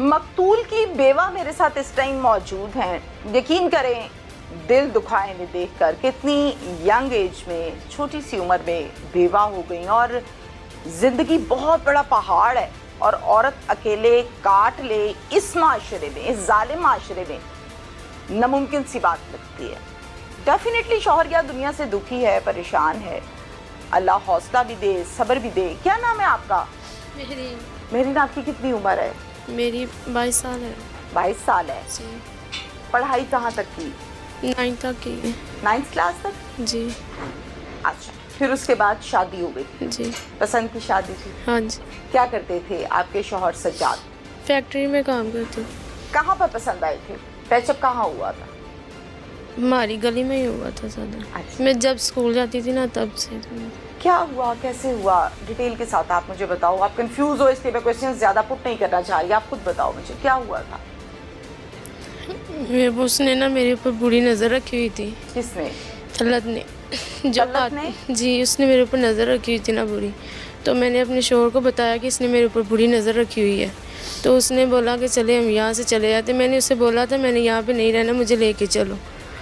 मकतूल की बेवा मेरे साथ इस टाइम मौजूद हैं। यकीन करें, दिल दुखा इन्हें देखकर, कितनी यंग एज में, छोटी सी उम्र में बेवा हो गई और जिंदगी बहुत बड़ा पहाड़ है और औरत अकेले काट ले इस माशरे में, इस जालिम माशरे में, नामुमकिन सी बात लगती है। डेफिनेटली शौहरिया दुनिया से दुखी है, परेशान है। अल्लाह हौसला भी दे, सब्र भी दे। क्या नाम है आपका? मेहरीन। मेहरीन, आपकी कितनी उम्र है? मेरी 22 साल है। 22 साल है जी। पढ़ाई कहाँ तक की? 9 तक की है। 9th क्लास तक? जी। अच्छा, फिर उसके बाद शादी हो गई? जी। पसंद की शादी थी? हाँ जी। क्या करते थे आपके शौहर सज्जाद? फैक्ट्री में काम करती हूँ। कहाँ पर पसंद आए थे? पैचअप कहाँ हुआ था? हमारी गली में ही हुआ था ज़्यादा। अच्छा। मैं जब स्कूल जाती थी ना तब से। क्या हुआ, कैसे हुआ, डिटेल के साथ आप मुझे बताओ। आप कंफ्यूज हो इसलिए मैं क्वेश्चन ज़्यादा पुट नहीं करना चाह रही, आप खुद बताओ मुझे क्या हुआ था। उसने ना मेरे ऊपर बुरी नज़र रखी हुई थी। किसने? तलत ने। तलत ने? जी, उसने मेरे ऊपर नज़र रखी हुई थी ना बुरी। तो मैंने अपने शौहर को बताया कि इसने मेरे ऊपर बुरी नज़र रखी हुई है। तो उसने बोला कि चले हम यहाँ से चले जाते। मैंने उससे बोला था मैंने यहाँ पे नहीं रहना, मुझे लेके चलो।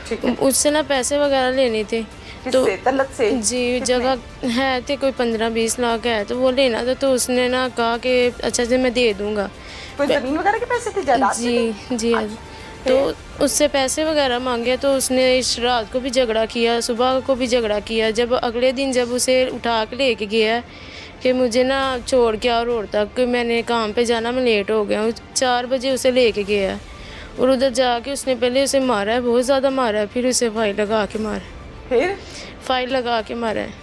ठीक है। उससे ना पैसे वगैरह लेने थे। तो तलत से? जी, जगह है थे कोई 15-20 लाख है, तो वो लेना था। तो उसने ना कहा कि अच्छा जी मैं दे दूँगा। कोई ज़मीन वगैरह के पैसे थे, जायदाद के जी थे? जी। तो उससे पैसे वगैरह मांगे तो उसने इस रात को भी झगड़ा किया, सुबह को भी झगड़ा किया। जब अगले दिन जब उसे उठा के लेके गया कि मुझे ना छोड़ के और रोड तक, कि मैंने काम पे जाना, मैं लेट हो गया हूँ, 4 बजे उसे लेके गया और उधर जाके उसने पहले उसे मारा है, बहुत ज़्यादा मारा है, फिर उसे फाइल लगा के मारा। फिर फाइल लगा के मारा है।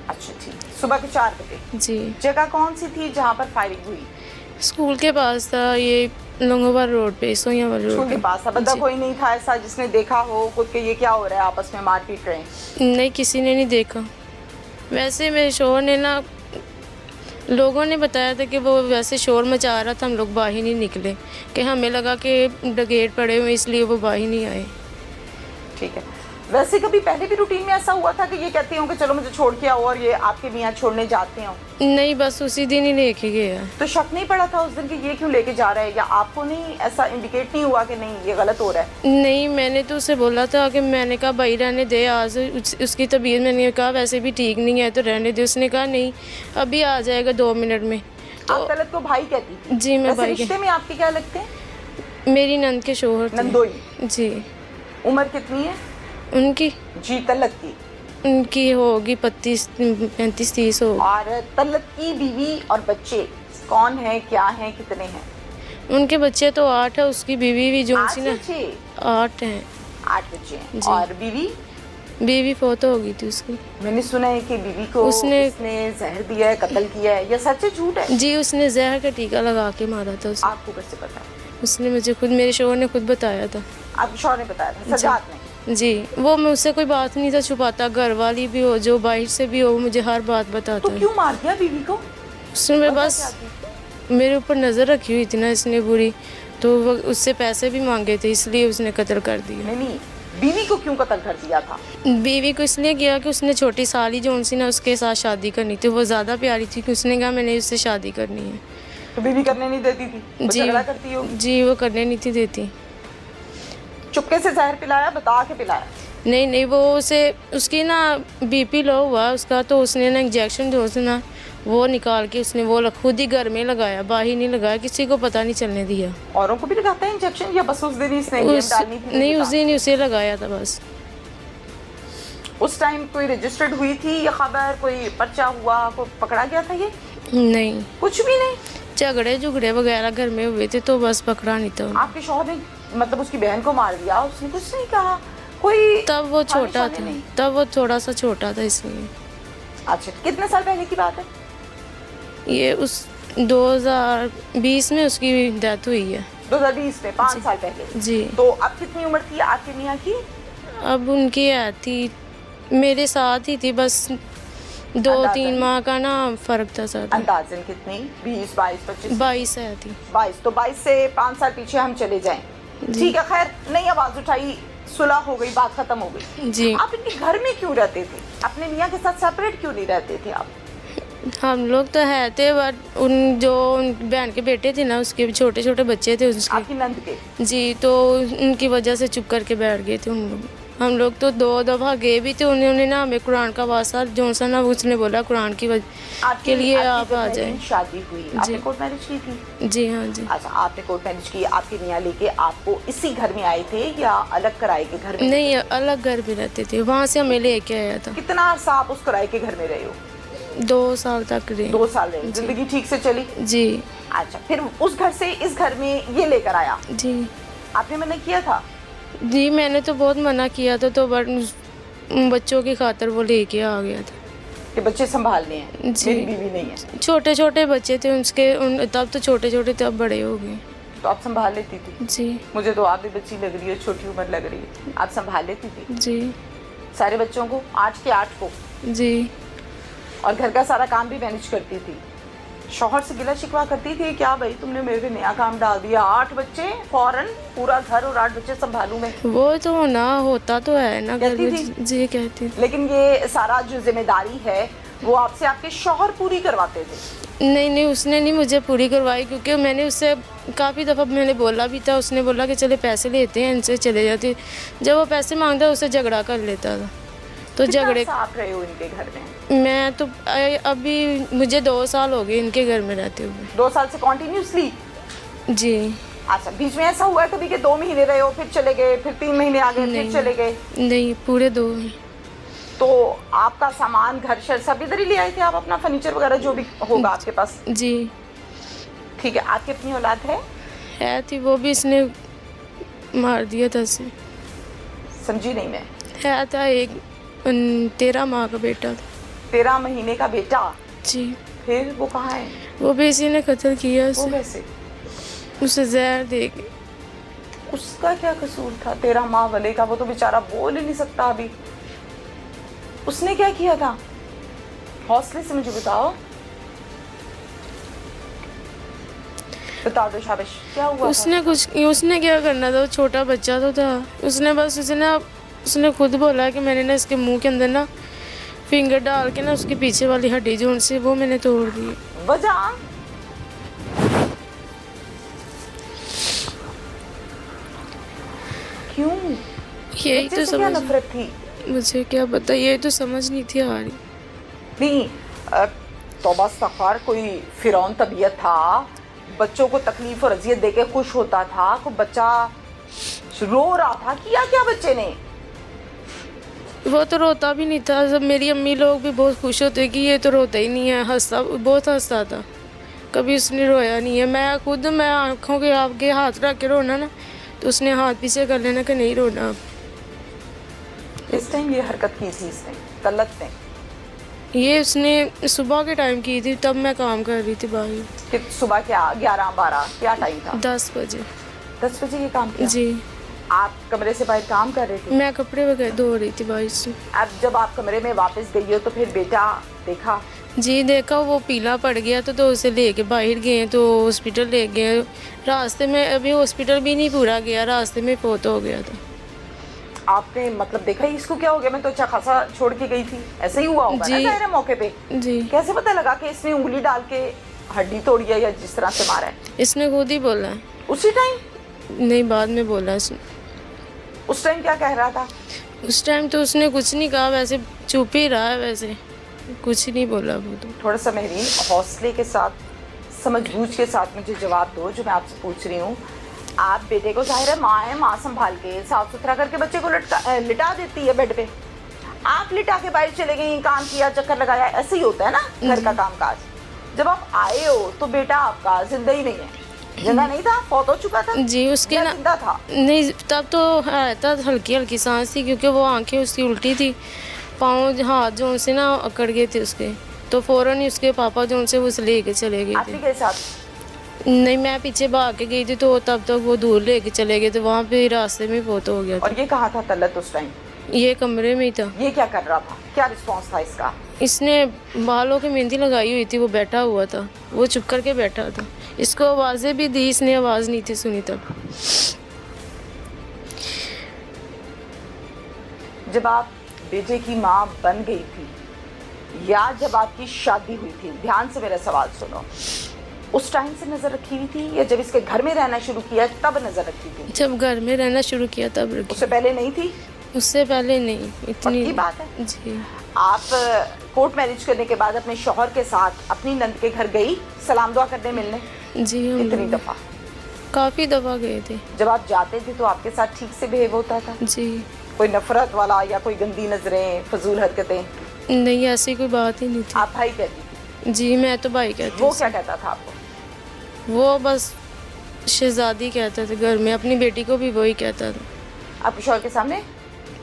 अच्छा ठीक, सुबह के 4 बजे? जी। जगह कौन सी थी जहाँ पर फायरिंग हुई? स्कूल के पास था, ये लंगोवाल रोड पे, सोयावाल रोड स्कूल के पास था। बंदा कोई नहीं था ऐसा जिसने देखा हो खुद के ये क्या हो रहा है, आपस में मार पीट रहे हैं? नहीं, किसी ने नहीं देखा। वैसे मेरे शोहर ने ना, लोगों ने बताया था कि वो वैसे शोर मचा रहा था, हम लोग बाहर नहीं निकले, कि हमें लगा कि गेट पड़े हुए इसलिए वो बाहर नहीं आए। ठीक है। वैसे कभी पहले भी रूटीन में ऐसा हुआ था कि ये कहते हो कि चलो मुझे छोड़ के आओ और ये आपके मियाँ छोड़ने जाते हो? नहीं, बस उसी दिन ही लेके गया। तो शक नहीं पड़ा था उस दिन कि ये क्यों लेके जा रहा है, या आपको नहीं ऐसा इंडिकेट नहीं हुआ कि नहीं ये गलत हो रहा है? नहीं, मैंने तो उसे बोला था कि मैंने कहा भाई रहने दे आज, उसकी तबीयत, मैंने कहा वैसे भी ठीक नहीं है तो रहने दे। उसने कहा नहीं अभी आ जाएगा 2 मिनट में। तो आप तलत को भाई कहती थी? जी, मैं भाई। रिश्ते में आपके क्या लगते हैं? मेरी नंद के शोहर थे। नंदोई? जी। उम्र कितनी है उनकी? जी तलत की? उनकी होगी 35-30 होगी। और तलत की बीवी और बच्चे कौन है, क्या है, कितने हैं? उनके बच्चे तो 8 है, उसकी बीवी भी जो सी ना 8 हैं। 8 बच्चे हैं। और बीवी फोत हो गई थी उसकी। मैंने सुना है कि बीवी को उसने जहर दिया है, कत्ल किया है, या सच है झूठ है? जी, उसने जहर का टीका लगा के मारा था उसे। आपको कैसे पता? उसने मुझे खुद, मेरे शौहर ने खुद बताया था। आपके शौहर ने बताया था? सज्जाद ने? जी, वो मुझसे कोई बात नहीं था छुपाता, घर वाली भी हो, जो बाहर से भी हो, मुझे हर बात बताता। तो क्यों मार दिया बीवी को? उसने बस मेरे ऊपर नज़र रखी हुई थी ना इसने बुरी, तो वो उससे पैसे भी मांगे थे, इसलिए उसने कत्ल कर दिया। नहीं, बीवी को क्यों कत्ल कर दिया था? बीवी को इसलिए किया कि उसने छोटी साली जो सी ना उसके साथ शादी करनी थी, वो ज़्यादा प्यारी थी कि उसने कहा मैंने उससे शादी करनी है। तो बीवी करने नहीं देती थी? जी, झगड़ा करती हो? जी, वो करने नहीं थी देती। चुपके से जहर पिलाया, बता के पिलाया? नहीं, वो उसे, उसकी ना बीपी लो हुआ उसका, तो उसने ना इंजेक्शन जो से ना वो निकाल के उसने वो खुद ही घर में लगाया, बाहर नहीं लगाया, किसी को पता नहीं चलने दिया। औरों को भी लगाता है इंजेक्शन, या बस उस दिन ही इसने डालनी थी? नहीं, उस दिन ही उसे लगाया था बस। उस टाइम कोई रजिस्टर्ड हुई थी या खबर, कोई पर्चा हुआ, कोई पकड़ा गया था? ये नहीं, कुछ भी नहीं। झगड़े वगैरह घर में हुए थे तो बस पकड़ा नहीं था। आपके शौहर ने मतलब उसकी बहन को मार दिया, उसने कुछ नहीं कहा? कोई तब वो छोटा था, तब वो थोड़ा सा छोटा था इसलिए। अच्छा, कितने साल पहले की बात है ये? उस 2020 में उसकी डेथ हुई है। 2020 में, 5 साल पहले? जी। तो अब कितनी उम्र थी आपके मियाँ की? अब उनकी है थी, मेरे साथ ही थी, बस 2-3 माह का ना फर्क था साथ। अंदाजन कितनी? 20, 22, 25? 22 है थी। 22। तो 22 से 5 साल पीछे हम चले जाएं। ठीक है, खैर नहीं आवाज उठाई, सुलह हो गई, बात खत्म हो गई। जी। आप इनके घर में क्यों रहते थे? अपने मियाँ के साथ सेपरेट क्यों नहीं रहते थे आप? हम लोग तो है थे, बट उन जो बहन के बेटे थे ना, उसके भी छोटे छोटे बच्चे थे उसके। आपकी नंद के? जी, तो उनकी वजह से चुप करके बैठ गए थे उन लोग। हम लोग तो 2 दफ़ा गए भी थे, उन्होंने ना हमें कुरान का वास्ता जो सा ना उसने बोला कुरान की के लिए आप जब आ नवीन जाएं। शादी हुई, जी। आपने कोर्ट मैरिज की थी? जी हाँ जी। अच्छा, आपने कोर्ट मैरिज की, आपके मियाँ लेके आपको इसी घर में आए थे या अलग किराए के घर में? नहीं, अलग घर पे रहते थे, वहाँ से हमें लेके आया था। कितना अरसा आप उस किराए के घर में रहे हो? 2 साल तक रहे। 2 साल रहे। जिंदगी ठीक से चली? जी। अच्छा, फिर उस घर से इस घर में ये लेकर आया, जी। आपने मना किया था? जी, मैंने तो बहुत मना किया था, तो बट बच्चों की खातिर वो लेके आ गया था कि बच्चे संभालने हैं, जी। मेरी बीवी नहीं है। छोटे छोटे बच्चे थे उसके, तब तो छोटे छोटे थे, अब बड़े हो गए। तो आप संभाल लेती थी? जी। मुझे तो आप भी बच्ची लग रही है, छोटी उम्र लग रही है, आप संभाल लेती थी जी। सारे बच्चों को, 8 के 8 को? जी। और घर का सारा काम भी मैनेज करती थी? शौहर से गिला शिकवा करती थी क्या, भाई तुमने मेरे पे नया काम डाल दिया, 8 बच्चे फौरन, पूरा घर और 8 बच्चे संभालूं मैं? वो तो होना होता तो है ना घर कहती में। थी? जी कहती थी। लेकिन ये सारा जो जिम्मेदारी है वो आपसे आपके शौहर पूरी करवाते थे? नहीं नहीं, उसने नहीं मुझे पूरी करवाई, क्योंकि मैंने उससे काफ़ी दफ़ा मैंने बोला भी था, उसने बोला कि चले पैसे लेते हैं इनसे, चले जाते। जब वो पैसे मांगता उससे झगड़ा कर लेता था, तो कितना झगड़े। अर्सा आप रहे हो इनके घर में? मैं तो अभी मुझे 2 साल हो गए इनके घर में रहते हुए। 2 साल से कॉन्टिन्यूसली? जी। अच्छा, बीच में ऐसा हुआ है कभी कि 2 महीने रहे हो फिर चले गए, फिर 3 महीने आ गए, फिर चले गए? नहीं, पूरे 2। तो आपका सामान, घर शर सब इधर ही ले आए थे आप, अपना फर्नीचर वगैरह जो भी होगा आपके पास? जी। ठीक है, आपकी अपनी औलाद है? थी, वो भी इसने मार दिया था इसे। समझी नहीं मैं। था एक 13 माह का बेटा था। 13 महीने का बेटा? जी। फिर वो कहाँ है? वो भी इसी ने कत्ल किया वो उसे। कैसे? उसे जहर दे के। उसका क्या कसूर था 13 माह वाले का? वो तो बेचारा बोल ही नहीं सकता अभी। उसने क्या किया था? हौसले से मुझे बताओ, बता दो शाबाश, क्या हुआ उसने कुछ, उसने क्या करना था, वो छोटा बच्चा तो था। उसने खुद बोला कि मैंने ना इसके मुंह के अंदर ना फिंगर डाल के ना उसके पीछे वाली हड्डी जो उनसे वो मैंने तोड़ दी। वजह? क्यों? यही बच्चे तो से क्या समझ, नफरत थी? मुझे क्या पता, ये तो समझ नहीं थी आ रही। नहीं, तौबा इस्तग़फ़ार, कोई फिरौन तबीयत था, बच्चों को तकलीफ और अजियत देके खुश होता था, कोई बच्चा रो रहा था, किया क्या बच्चे ने? वो तो रोता भी नहीं था, जब मेरी अम्मी लोग भी बहुत खुश होते कि ये तो रोता ही नहीं है, हंसता, बहुत हंसता था, कभी उसने रोया नहीं है। मैं आंखों के आगे हाथ रख के रोना ना, तो उसने हाथ पीछे कर लेना कि नहीं रोना। इस टाइम ये हरकत की थी इसने, तलत ने? ये उसने सुबह के टाइम की थी, तब मैं काम कर रही थी बाहर। कि सुबह क्या 11-12 क्या टाइम था? 10 बजे। 10 बजे ये काम किया? जी। आप कमरे से बाहर काम कर रहे थे? मैं कपड़े वगैरह धो रही थी बाहर से। अब जब आप कमरे में वापस गई हो तो फिर बेटा देखा? जी देखा, वो पीला पड़ गया तो उसे लेके बाहर गए, तो हॉस्पिटल ले गए। रास्ते में अभी हॉस्पिटल भी नहीं पूरा गया, रास्ते में फोत हो गया था। आपने मतलब देखा ही इसको क्या हो गया, मैं तो अच्छा खासा छोड़ के गई थी, ऐसे ही हुआ होगा ना ज़ाहिर है मौके पे? जी। कैसे पता लगा कि इसने उंगली डाल के हड्डी तोड़ी है या जिस तरह से मारा है? इसने खुद ही बोला है। उसी टाइम? नहीं, बाद में बोला इसने। उस टाइम क्या कह रहा था? उस टाइम तो उसने कुछ नहीं कहा, वैसे चुप ही रहा है, वैसे कुछ ही नहीं बोला वो तो। थोड़ा सा महरीन हौसले के साथ, समझबूझ के साथ मुझे जवाब दो जो मैं आपसे पूछ रही हूँ। आप बेटे को, जाहिर है माँ है, माँ संभाल के साफ सुथरा करके बच्चे को लिटा देती है बेड पे, आप लिटा के बाहर चले गई, काम किया, चक्कर लगाया, ऐसे ही होता है ना घर का काम काज। जब आप आए हो तो बेटा आपका जिंदा ही नहीं है, जिंदा नहीं था, फौत हो चुका था? जी, उसके ना जिंदा था? नहीं, तब तो था, हल्की हल्की सांस थी, क्योंकि वो आंखें उसकी उल्टी थी, पाँव हाथ जो से ना अकड़ गए थे उसके, तो फौरन ही उसके पापा जो से वो लेके चले गए थे। आपके साथ? नहीं, मैं पीछे भाग के गई थी, तो तब तक वो दूर लेके चले गए थे, वहाँ पे रास्ते में फोत हो गया था। और ये कहाँ था तलत उस टाइम? ये कमरे में ही था। ये क्या कर रहा था, क्या रिस्पॉन्स था इसका? इसने बालों की मेहंदी लगाई हुई थी, वो बैठा हुआ था, वो चुप करके बैठा था। इसको आवाज़ें भी दी, इसने आवाज़ नहीं थी सुनी तब। जब आप बेटे की माँ बन गई थी या जब आपकी शादी हुई थी, ध्यान से मेरा सवाल सुनो, उस टाइम से नजर रखी हुई थी या जब इसके घर में रहना शुरू किया तब नजर रखी थी? जब घर में रहना शुरू किया तब रखी। उससे पहले नहीं थी? उससे पहले नहीं, इतनी पक्की बात है? जी। आप कोर्ट मैरिज करने के बाद अपने शौहर के साथ अपनी नंद के घर गई सलाम दुआ करने मिलने? जी हम कितनी दफा? काफ़ी दफ़ा गए थे। जब आप जाते थे तो आपके साथ ठीक से बिहेव होता था? जी कोई नफरत वाला या कोई गंदी नजरें, फजूल हरकतें? नहीं, ऐसी कोई बात ही नहीं थी। आप भाई कहती थी? जी मैं तो भाई कहती वो हूँ। क्या कहता था आपको? वो बस शहजादी कहते थे घर में, अपनी बेटी को भी वही कहता था। आपके शौहर के सामने?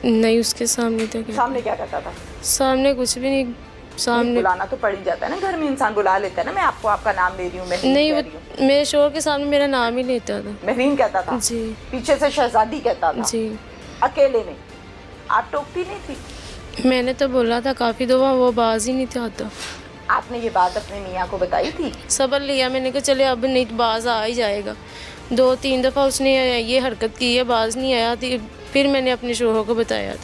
नहीं उसके सामने तो क्या, सामने क्या कहता था? सामने कुछ भी नहीं। सामने बुलाना तो पड़ ही जाता है ना, घर में इंसान बुला लेता है ना, मैं आपको आपका नाम ले रही हूँ, महरीन नहीं, कह वो रही हूँ। मेरे शोर के सामने मेरा नाम ही लेता था। महरीन कहता था? जी पीछे से शहजादी कहता था? जी। अकेले में? आप टोकती नहीं थी? मैंने तो बोला था काफ़ी दफ़ा, वो बाज ही नहीं था आता। आपने ये बात अपने मियाँ को बताई थी? सबर लिया मैंने कहा चले अब नहीं तो बाज आ ही जाएगा। 2-3 दफ़ा उसने ये हरकत की है, बाज नहीं आया, फिर मैंने अपने शोहर को बताया था।